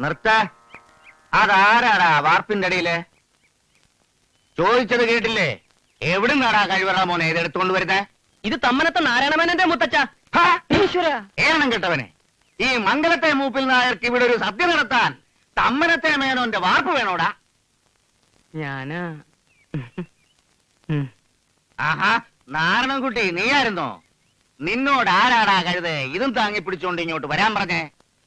നിർത്ത. അതാരാടാ വാർപ്പിന്റെ അടിയില്? ചോദിച്ചത് കേട്ടില്ലേ? എവിടുന്നാടാ കഴിവറ മോനെ ഇതെടുത്തുകൊണ്ട് വരുന്നേ? ഇത് തമ്മനത്തെ നാരായണമേനന്റെ മുത്തച്ഛ. ഏണം കേട്ടവനെ, ഈ മംഗലത്തെ മൂപ്പിൽ നായർക്ക് ഇവിടെ ഒരു സദ്യ നടത്താൻ തമ്മനത്തെ മേനോന്റെ വാർപ്പ് വേണോടാ? ഞാന് ആഹാ, നാരായണൻകുട്ടി നീയായിരുന്നോ? നിന്നോട് ആരാടാ കഴുതേ ഇതും താങ്ങി പിടിച്ചോണ്ട് ഇങ്ങോട്ട് വരാൻ പറഞ്ഞേ?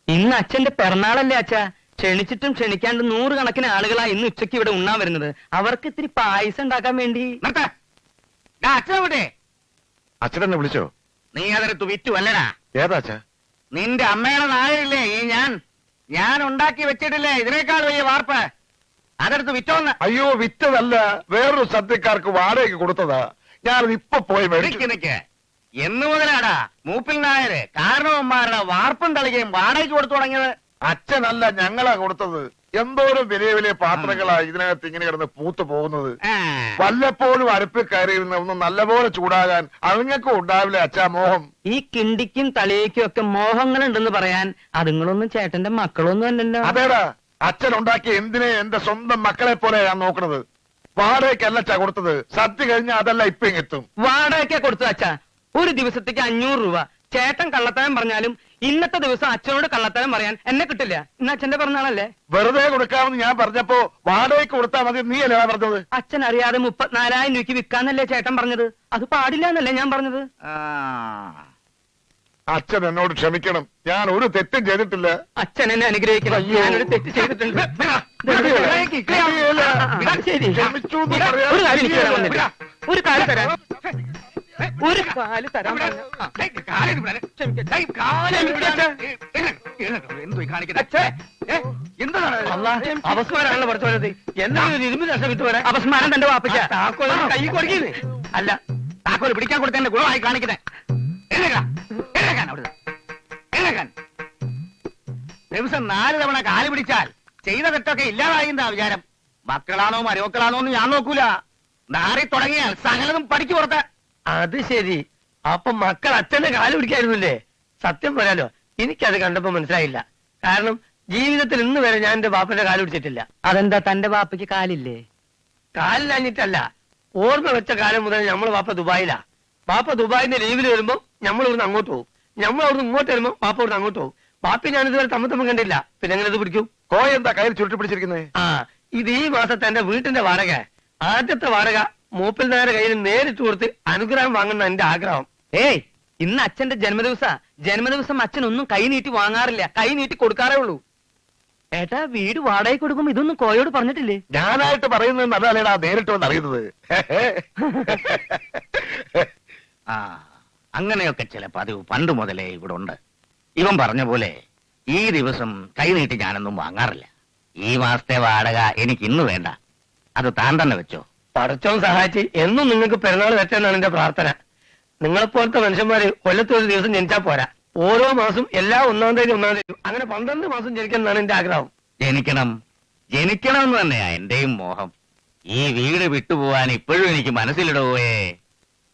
ഇന്ന് അച്ഛന്റെ പിറന്നാളല്ലേ അച്ഛ? ക്ഷണിച്ചിട്ടും ക്ഷണിക്കാണ്ട് 100 കണക്കിന് ആളുകളാ ഇന്ന് ഉച്ചയ്ക്ക് ഇവിടെ ഉണ്ണാൻ വരുന്നത്. അവർക്ക് ഇത്തിരി പായസം ഉണ്ടാക്കാൻ വേണ്ടി. അച്ഛനെ വിട്ടേ. അച്ഛനെന്നെ വിളിച്ചോ? നീ അതെടുത്ത് വിറ്റു അല്ലടാ? ഏതാ അച്ഛ? നിന്റെ അമ്മയുടെ നായരില്ലേ ഈ ഞാൻ ഉണ്ടാക്കി വെച്ചിട്ടില്ലേ ഇതിനേക്കാൾ വലിയ വാർപ്പ്? അതെടുത്ത് വിറ്റോന്ന്. അയ്യോ, വിറ്റതല്ല, വേറൊരു സദ്യക്കാർക്ക് വാടകയ്ക്ക് കൊടുത്തതാ. ഞാനത് ഇപ്പൊ പോയി നിക്ക്. എന്ന് മുതലാടാ മൂപ്പിൽ നായര് കാരണവന്മാരുടെ വാർപ്പും തളികയും വാടകയ്ക്ക് കൊടുത്തു തുടങ്ങിയത്? അച്ഛനല്ല, ഞങ്ങളാ കൊടുത്തത്. എന്തോരം വലിയ വലിയ പാത്രങ്ങളാ ഇതിനകത്ത് ഇങ്ങനെ കിടന്ന് പൂത്തു പോകുന്നത്. വല്ലപ്പോഴും അടുപ്പിൽ കയറിയിരുന്ന ഒന്ന് നല്ലപോലെ ചൂടാകാൻ അതുങ്ങൾക്കും ഉണ്ടാവില്ല അച്ഛാ മോഹം. ഈ കിണ്ടിക്കും തളിയേക്കും ഒക്കെ മോഹങ്ങളുണ്ടെന്ന് പറയാൻ അതുങ്ങളൊന്നും ചേട്ടന്റെ മക്കളൊന്നും അല്ലല്ലോ. അതേടാ, അച്ഛൻ ഉണ്ടാക്കിയ എന്തിനെ എന്റെ സ്വന്തം മക്കളെ പോലെ ഞാൻ നോക്കണത്. വാടകയ്ക്കല്ല അച്ഛാ കൊടുത്തത്. സദ്യ കഴിഞ്ഞാൽ അതല്ല ഇപ്പൊ ഇങ്ങെത്തും. വാടകയ്ക്കാ കൊടുത്തത് അച്ഛാ. ഒരു ദിവസത്തേക്ക് 500 രൂപ. ചേട്ടൻ കള്ളത്തരം പറഞ്ഞാലും ഇന്നത്തെ ദിവസം അച്ഛനോട് കള്ളത്തരം പറയാൻ എന്നെ കിട്ടില്ല. ഇന്ന് അച്ഛന്റെ പറഞ്ഞാളല്ലേ? വെറുതെ കൊടുക്കാമെന്ന് ഞാൻ പറഞ്ഞപ്പോ വാടകയ്ക്ക് കൊടുത്താൽ മതി നീ അല്ലേ പറഞ്ഞത്? അച്ഛൻ അറിയാതെ 34,000 രൂപയ്ക്ക് വിൽക്കാന്നല്ലേ ചേട്ടൻ പറഞ്ഞത്? അത് പാടില്ല എന്നല്ലേ ഞാൻ പറഞ്ഞത്? അച്ഛൻ എന്നോട് ക്ഷമിക്കണം, ഞാൻ ഒരു തെറ്റും ചെയ്തിട്ടില്ല. അച്ഛൻ എന്നെ അനുഗ്രഹിക്കണം. ഞാനൊരു തെറ്റ് ചെയ്തിട്ടുണ്ട്. ശരി, ഒരു കാര്യം എനിക്ക് തരാൻ വന്നില്ല. ഒരു കാല് തരാൻ അപസ്മാരാണല്ലോ പഠിച്ചോളത്. എന്താണ് ഇരുമ്പ് നഷ്ടം വിട്ടു വരാൻ? അപസ്മാരം തന്റെ വാപ്പിച്ച കൈ കൊടുക്കുന്നേ അല്ല, താക്കോല് പിടിക്കാൻ കൊടുത്തതിന്റെ ഗുണമായി കാണിക്കുന്നേ. ദിവസം 4 തവണ കാല് പിടിച്ചാൽ ചെയ്ത തെറ്റൊക്കെ ഇല്ലാതായിന്നാ വിചാരം. മക്കളാണോ മരുമക്കളാണോ എന്ന് ഞാൻ നോക്കൂല. നാറി തുടങ്ങിയാൽ സകലതും പഠിച്ചു കൊടുത്ത. അത് ശരി. അപ്പൊ മക്കൾ അച്ഛന്റെ കാല് പിടിക്കായിരുന്നില്ലേ? സത്യം പറയാലോ, എനിക്കത് കണ്ടപ്പോ മനസ്സിലായില്ല. കാരണം ജീവിതത്തിൽ ഇന്ന് വരെ ഞാൻ എന്റെ ബാപ്പന്റെ കാല് പിടിച്ചിട്ടില്ല. അതെന്താ, തന്റെ ബാപ്പയ്ക്ക് കാലില്ലേ? കാലിലഞ്ഞിട്ടല്ല, ഓർമ്മ വെച്ച കാലം മുതൽ നമ്മൾ ബാപ്പ ദുബായിലാ. ബാപ്പ ദുബായിന്റെ ലീവിൽ വരുമ്പോ നമ്മൾ ഇവിടുന്ന് അങ്ങോട്ട് പോകും. നമ്മൾ അവിടുന്ന് ഇങ്ങോട്ട് വരുമ്പോ ബാപ്പ ഇവിടുന്ന് അങ്ങോട്ട് പോകും. ബാപ്പി ഞാൻ ഇതുവരെ തമ്മ കണ്ടില്ല. പിന്നെ എങ്ങനെ ഇത് പിടിക്കും? കോയ എന്താ കയ്യിൽ ചുരുട്ടി പിടിച്ചിരിക്കുന്നത്? ഇത് ഈ മാസത്തെ എന്റെ വീട്ടിന്റെ വാടക. ആദ്യത്തെ വാടക മൂപ്പിൽ നായരുടെ കയ്യിൽ നേരിട്ട് കൊടുത്ത് അനുഗ്രഹം വാങ്ങുന്ന എന്റെ ആഗ്രഹം. ഏയ്, ഇന്ന് അച്ഛന്റെ ജന്മദിവസം അച്ഛൻ ഒന്നും കൈ നീട്ടി വാങ്ങാറില്ല, കൈ നീട്ടി കൊടുക്കാറേ ഉള്ളൂ. ഏട്ടാ, വീട് വാടകയ്ക്ക് കൊടുക്കുമ്പോ ഇതൊന്നും കോയോട് പറഞ്ഞിട്ടില്ലേ? ഞാനായിട്ട് പറയുന്നത് നല്ലതല്ലേടാ, നേരിട്ട് വന്ന് അറിയുന്നത്. അങ്ങനെയൊക്കെ ചില പതിവ് പണ്ട് മുതലേ ഇവിടെ ഉണ്ട്. ഇവൻ പറഞ്ഞ പോലെ ഈ ദിവസം കൈനീട്ടി ഞാനൊന്നും വാങ്ങാറില്ല. ഈ മാസത്തെ വാടക എനിക്ക് ഇന്ന് വേണ്ട, അത് താൻ തന്നെ വെച്ചോ. പടച്ചോൻ സഹായിച്ച് എന്നും നിങ്ങൾക്ക് പെരുന്നാൾ വെച്ചെന്നാണ് എന്റെ പ്രാർത്ഥന. നിങ്ങളെപ്പോലത്തെ മനുഷ്യന്മാര് കൊല്ലത്തൊരു ദിവസം ജനിച്ചാൽ പോരാ. ഓരോ മാസം എല്ലാ 1-ാം തീയതി അങ്ങനെ 12 മാസം ജനിക്കണം എന്റെ ആഗ്രഹം. ജനിക്കണം എന്ന് തന്നെയാ എന്റെയും മോഹം. ഈ വീട് വിട്ടുപോവാൻ ഇപ്പോഴും എനിക്ക് മനസ്സിലിടവേ.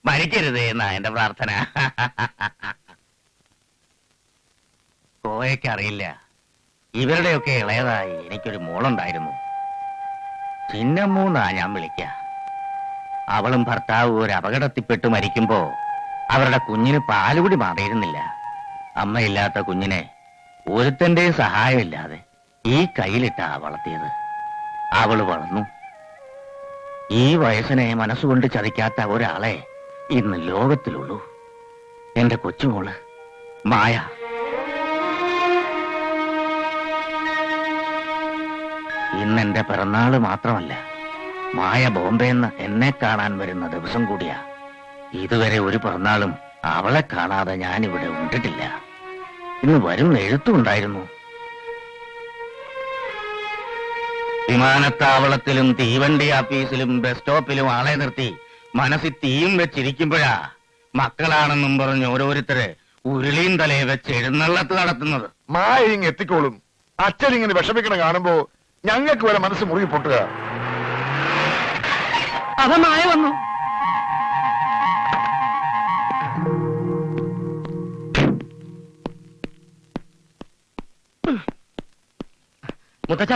മരിക്കരുതേ എന്നാ എന്റെ പ്രാർത്ഥന. കോയക്കറിയില്ല, ഇവരുടെയൊക്കെ ഇളയതായി എനിക്കൊരു മോളുണ്ടായിരുന്നു. ചിന്നമ്മൂന്നാ ഞാൻ വിളിക്ക. അവളും ഭർത്താവും ഒരു അപകടത്തിൽപ്പെട്ട് മരിക്കുമ്പോ അവരുടെ കുഞ്ഞിന് പാലുകൂടി മാറിയിരുന്നില്ല. അമ്മയില്ലാത്ത കുഞ്ഞിനെ ഒരുത്തന്റെ സഹായമില്ലാതെ ഈ കയ്യിലിട്ടാ വളർത്തിയത്. അവള് വളർന്നു. ഈ വയസ്സിനെ മനസ്സുകൊണ്ട് ചതിക്കാത്ത ഒരാളെ ഇന്ന് ലോകത്തിലുള്ളൂ, എന്റെ കൊച്ചുമോള് മായ. ഇന്നെന്റെ പിറന്നാള് മാത്രമല്ല, മായ ബോംബെന്ന് എന്നെ കാണാൻ വരുന്ന ദിവസം കൂടിയാ. ഇതുവരെ ഒരു പിറന്നാളും അവളെ കാണാതെ ഞാനിവിടെ ഉണ്ടിട്ടില്ല. ഇന്ന് വരും എഴുത്തുണ്ടായിരുന്നു. വിമാനത്താവളത്തിലും തീവണ്ടി ആഫീസിലും ബസ് സ്റ്റോപ്പിലും ആളെ നിർത്തി മനസ്സിൽ തീയും വെച്ചിരിക്കുമ്പോഴാ മക്കളാണെന്നും പറഞ്ഞ് ഓരോരുത്തര് ഉരുളിയും തലയെ വെച്ച് എഴുന്നള്ളത്ത് നടത്തുന്നത്. മായ ഇങ്ങ് എത്തിക്കോളും. അച്ഛൻ ഇങ്ങനെ വിഷമിക്കണം കാണുമ്പോ ഞങ്ങൾക്ക് വരെ മനസ്സ് മുറുകി പൊട്ടുക. അത് മായ വന്നു. മുത്തച്ഛ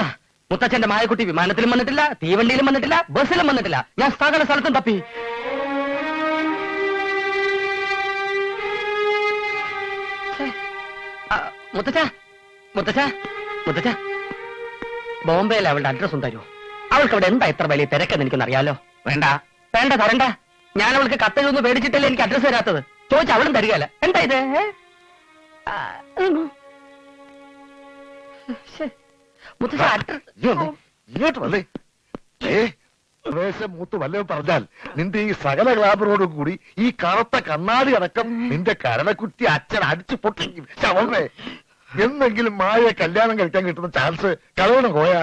മുത്തച്ഛന്റെ മായക്കുട്ടി വിമാനത്തിലും വന്നിട്ടില്ല, തീവണ്ടിയിലും വന്നിട്ടില്ല, ബസ്സിലും വന്നിട്ടില്ല. ഞാൻ സകല സ്ഥലത്തും തപ്പി. മുത്തച്ഛ മുത്തച്ഛ മുത്തച്ഛ, ബോംബെയിൽ അവളുടെ അഡ്രസ് തരുമോ? അവൾക്ക് അവിടെ എന്താ ഇത്ര വലിയ തിരക്കെന്ന് എനിക്കൊന്നറിയാലോ. വേണ്ട വേണ്ട തരണ്ട. ഞാൻ അവൾക്ക് കത്തെഴുതൊന്നും പേടിച്ചിട്ടല്ലേ എനിക്ക് അഡ്രസ് തരാത്തത്. ചോദിച്ച അവളും തരികയല്ല. എന്താ ഇത്? മുത്തച്ഛ അഡ്രസ് ഇങ്ങോട്ട് വന്നേ. പ്രവേശം മൂത്ത് വല്ലതും പറഞ്ഞാൽ നിന്റെ ഈ സകല ഗ്ലാബറോടും കൂടി ഈ കറുത്ത കണ്ണാടി അടക്കം നിന്റെ കരണക്കുറ്റി അച്ഛൻ അടിച്ചു പൊട്ടിക്കും. ശവമേ, എന്തെങ്കിലും മായ കല്യാണം കഴിക്കാൻ കിട്ടുന്ന ചാൻസ് കളവണം പോയാ.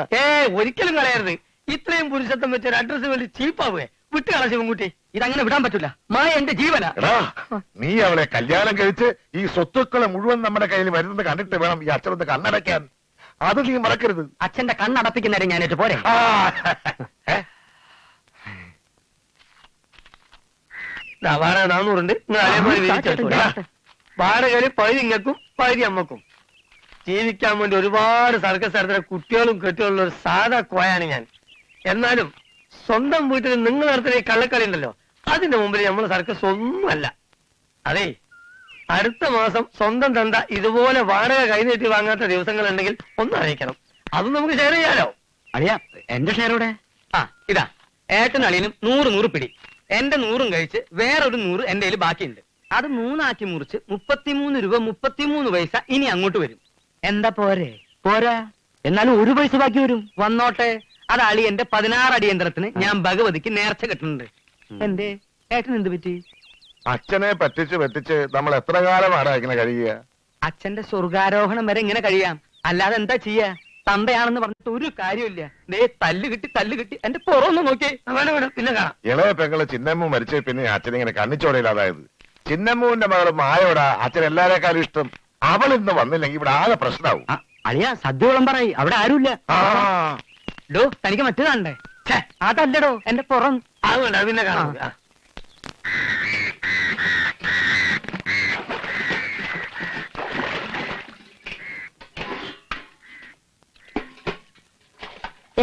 ഒരിക്കലും കളയരുത്. ഇത്രയും പുരുഷത്വം വെച്ചൊരു അഡ്രസ് വേണ്ടി ചീപ്പാവേ. വിട്ടുകള ശിവൻകുട്ടി, ഇതങ്ങനെ വിടാൻ പറ്റൂല. മായ എന്റെ ജീവനാ. എടാ, നീ അവളെ കല്യാണം കഴിച്ച് ഈ സ്വത്തുക്കളെ മുഴുവൻ നമ്മുടെ കയ്യിൽ വരുന്നത് കണ്ടിട്ട് വേണം ഈ അച്ഛനൊന്ന് കണ്ണടയ്ക്കാൻ. അത് നീ മറക്കരുത്. അച്ഛന്റെ കണ്ണടപ്പിക്കുന്നവരെ ഞാനേറ്റ് പോരെ. വാടക 400 വാടകയില് പകുതി ഇങ്ങക്കും പകുതി അമ്മക്കും. ജീവിക്കാൻ വേണ്ടി ഒരുപാട് സർക്കസ് സ്ഥലത്തിലെ കുട്ടികളും കെട്ടിയുള്ള ഒരു സാധാ കോയാണ് ഞാൻ. എന്നാലും സ്വന്തം വീട്ടിൽ നിങ്ങൾ നടത്തുന്ന ഈ കള്ളക്കളി ഉണ്ടല്ലോ, അതിന്റെ മുമ്പിൽ നമ്മൾ സർക്കസ് ഒന്നുമല്ല. അതെ, അടുത്ത മാസം സ്വന്തം തന്ത ഇതുപോലെ വാടക കൈനീട്ടി വാങ്ങാത്ത ദിവസങ്ങളുണ്ടെങ്കിൽ ഒന്ന് അറിയിക്കണം. അത് നമുക്ക് ഷെയർ ചെയ്യാലോ. അളിയാ, എന്റെ ഷെയറോടെ? ഇതാ ഏട്ടനും അളിയനും 100 പിടി. എന്റെ 100 കഴിച്ച് വേറൊരു 100 എന്റെ കയ്യിൽ ബാക്കിയുണ്ട്. അത് 3 ആക്കി മുറിച്ച് 33 രൂപ 33 പൈസ ഇനി അങ്ങോട്ട് വരും. എന്താ പോരെ? പോരാ, എന്നാലും 1 പൈസ ബാക്കി വരും. വന്നോട്ടെ. അത് അളിയന്റെ 16 അടിയന്തരത്തിന് ഞാൻ ഭഗവതിക്ക് നേർച്ച കെട്ടുന്നുണ്ട്. എന്തേ ഏട്ടൻ എന്ത് പറ്റി? അച്ഛനെ പറ്റിച്ച് നമ്മൾ എത്ര കാലമാണ് ഇങ്ങനെ കഴിയുക? അച്ഛന്റെ സ്വർഗാരോഹണം വരെ ഇങ്ങനെ കഴിയാം. അല്ലാതെ എന്താ ചെയ്യാ? തന്തയാണെന്ന് പറഞ്ഞിട്ട് ഒരു കാര്യമില്ല. ദേ തല്ല് കിട്ടി എന്റെ പുറമൊന്ന് നോക്കിയേ. പിന്നെ കാണാം. ഇളയ പെങ്ങള് ചിന്നമ്മ മരിച്ച പിന്നെ അച്ഛൻ ഇങ്ങനെ കണ്ണിച്ചോടയില്ലാതായത്. ചിന്നമ്മുവിന്റെ മകള് മായോടാ അച്ഛൻ എല്ലാരേക്കാളും ഇഷ്ടം. അവൾ ഇന്ന് വന്നില്ലെങ്കിൽ ഇവിടെ ആകെ പ്രശ്നമാവും. അളിയാ, സദ്യ വിളമ്പറായി. അവിടെ ആരുമില്ല. ഡോ, തനിക്ക് മറ്റേതാണ്ടേ? അതല്ലടോ എന്റെ പുറം. അതുകൊണ്ട് പിന്നെ കാണാം.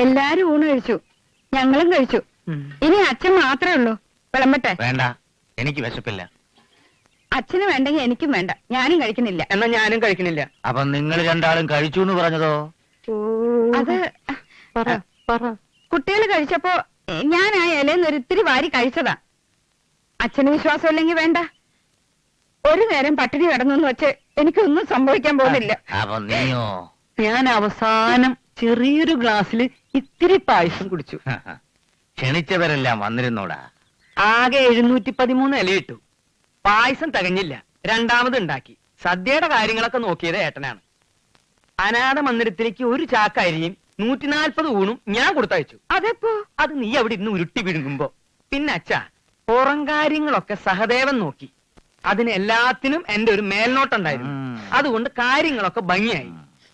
എല്ലാരും ഊണ് കഴിച്ചു, ഞങ്ങളും കഴിച്ചു. ഇനി അച്ഛൻ മാത്രമേ ഉള്ളൂ. വിളമ്പട്ടെ? വേണ്ട, എനിക്ക് വിശപ്പില്ല. അച്ഛന് വേണ്ടെങ്കിൽ എനിക്കും വേണ്ട. ഞാനും കഴിക്കുന്നില്ല. എന്നാ ഞാനും കഴിക്കണില്ല. അപ്പൊ നിങ്ങൾ രണ്ടാളും കഴിച്ചു എന്ന് പറഞ്ഞതോ? അത് കുട്ടികൾ കഴിച്ചപ്പോ ഞാൻ ആ ഇലയിൽ ഒരു ഇത്തിരി വാരി കഴിച്ചതാ. അച്ഛന് വിശ്വാസമില്ലെങ്കിൽ വേണ്ട. ഒരു നേരം പട്ടിണി കിടന്നു വെച്ച് എനിക്കൊന്നും സംഭവിക്കാൻ പോകുന്നില്ല. അപ്പൊ നീയോ? ഞാൻ അവസാനം ചെറിയൊരു ഗ്ലാസ്സിൽ ഇത്തിരി പായസം കുടിച്ചു. ക്ഷണിച്ചവരെല്ലാം വന്നിരുന്നോടാ. ആകെ 713 ഇലയിട്ടു. പായസം തികഞ്ഞില്ല. രണ്ടാമത് ഉണ്ടാക്കി. സദ്യയുടെ കാര്യങ്ങളൊക്കെ നോക്കിയത് ഏട്ടനാണ്. അനാഥ മന്ദിരത്തിലേക്ക് ഒരു ചാക്കരിയും 140 ഊണും ഞാൻ കൊടുത്തയച്ചു. അതെപ്പോ? അത് നീ അവിടെ ഇന്ന് ഉരുട്ടി വിഴുങ്ങുമ്പോ. പിന്നെ അച്ഛാ, പുറം കാര്യങ്ങളൊക്കെ സഹദേവൻ നോക്കി. അതിന് എല്ലാത്തിനും എന്റെ ഒരു മേൽനോട്ടുണ്ടായിരുന്നു. അതുകൊണ്ട് കാര്യങ്ങളൊക്കെ ഭംഗിയായി.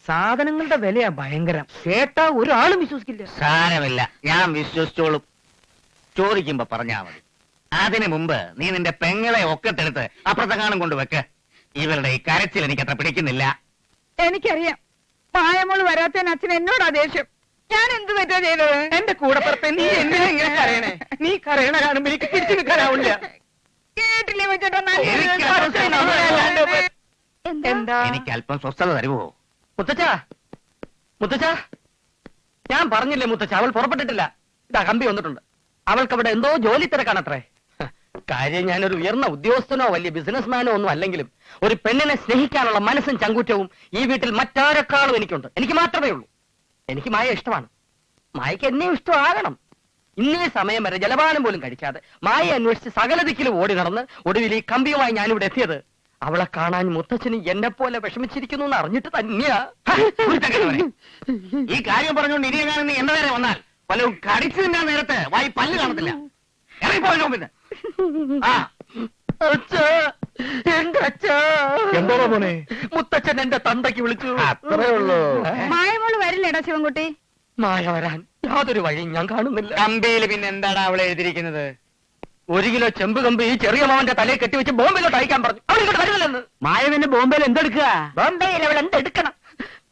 സാധനങ്ങളുടെ വിലയാ ഭയങ്കരം. കേട്ടാ ഒരാളും വിശ്വസിക്കില്ല. സാരമില്ല, ഞാൻ വിശ്വസിച്ചോളും. ചോദിക്കുമ്പോ പറഞ്ഞാ മതി. അതിനു മുമ്പ് നീ നിന്റെ പെങ്ങളെ ഒക്കത്തെടുത്ത് അപ്പുറത്തെങ്ങാനും കൊണ്ടുവെക്ക്. ഇവരുടെ ഈ കരച്ചിൽ എനിക്ക് അത്ര പിടിക്കുന്നില്ല. എനിക്കറിയാം, പായമോള് വരാത്തതിന് അച്ഛൻ എന്നോടാ ദേഷ്യം. ഞാൻ എന്ത് തെറ്റാ ചെയ്തത്? എന്റെ കൂടെ പുറത്തെ നീ എന്തിനാ ഇങ്ങനെ കരയണേ? നീ കരയണ കാണുമ്പോ എനിക്ക് തിരിച്ചു നിൽക്കാനാവില്ല. കേട്ടില്ലേ വെച്ചിട്ടാ? എന്താ? എനിക്ക് അല്പം സ്വസ്ഥത തരുവോ? മുത്തച്ഛ, ഞാൻ പറഞ്ഞില്ലേ മുത്തച്ഛ, അവൾ പുറപ്പെട്ടിട്ടില്ല. ഇതാ കമ്പി വന്നിട്ടുണ്ട്. അവൾക്ക് അവിടെ എന്തോ ജോലി തിരക്കാണത്രേ. കാര്യം ഞാനൊരു ഉയർന്ന ഉദ്യോഗസ്ഥനോ വലിയ ബിസിനസ്മാനോ ഒന്നും അല്ലെങ്കിലും ഒരു പെണ്ണിനെ സ്നേഹിക്കാനുള്ള മനസ്സും ചങ്കൂറ്റവും ഈ വീട്ടിൽ മറ്റാരെക്കാളും എനിക്കുണ്ട്. എനിക്ക് മാത്രമേ ഉള്ളൂ. എനിക്ക് മായ ഇഷ്ടമാണ്. മായയ്ക്ക് എന്നെയും ഇഷ്ടമാകണം. ഇന്നേ സമയം വരെ ജലപാനം പോലും കഴിക്കാതെ മായ അന്വേഷിച്ച് സകല ദിക്കിലും ഓടി നടന്ന് ഒടുവിൽ ഈ കമ്പിയുമായി ഞാനിവിടെ എത്തിയത് അവളെ കാണാൻ മുത്തച്ഛന് എന്നെ പോലെ വിഷമിച്ചിരിക്കുന്നു എന്ന് അറിഞ്ഞിട്ട് തന്നെയാ. ഈ കാര്യം പറഞ്ഞുകൊണ്ട് ഇനിയെങ്ങാനും നീ എന്റെ നേരെ വന്നാൽ വല്ലതും കടിച്ചു തിന്നാൻ നേരത്തെ വായി പല്ല് കാണത്തില്ല. ഇറങ്ങിപ്പോയോ? പിന്നെ എന്റെ അച്ഛാ, എന്താ മോനെ? മുത്തച്ഛൻ എന്റെ തന്തയ്ക്ക് വിളിച്ചു. അത്രേ ഉള്ളൂ. മായമോള് വരില്ലേടാ ശിവൻകുട്ടി? മായ വരാൻ യാതൊരു വഴിയും ഞാൻ കാണുന്നില്ല. കമ്പിയിൽ പിന്നെ എന്താടാ അവളെ എഴുതിയിരിക്കുന്നത്? 1 കിലോ ചെമ്പ് കമ്പ് ഈ ചെറിയ മാവന്റെ തലയിൽ കെട്ടിവെച്ച് ബോംബെയിലോട്ട് അയക്കാൻ പറഞ്ഞു. അവളിങ്ങോട്ട് വരുന്നില്ലെന്ന്. മായ പിന്നെ ബോംബെയിൽ എന്തെടുക്കുക? ബോംബെയിൽ അവൾ എന്തെടുക്കണം?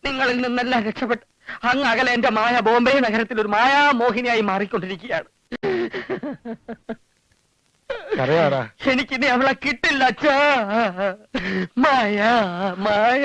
നിങ്ങളിൽ നിന്നെല്ലാം രക്ഷപ്പെട്ട് അങ്ങ് അകലെ എന്റെ മായ ബോംബെ നഗരത്തിൽ ഒരു മായാമോഹിനിയായി മാറിക്കൊണ്ടിരിക്കുകയാണ്. കരയാടാ. എനിക്കിനി അവളെ കിട്ടില്ല അച്ഛാ. മായ മായ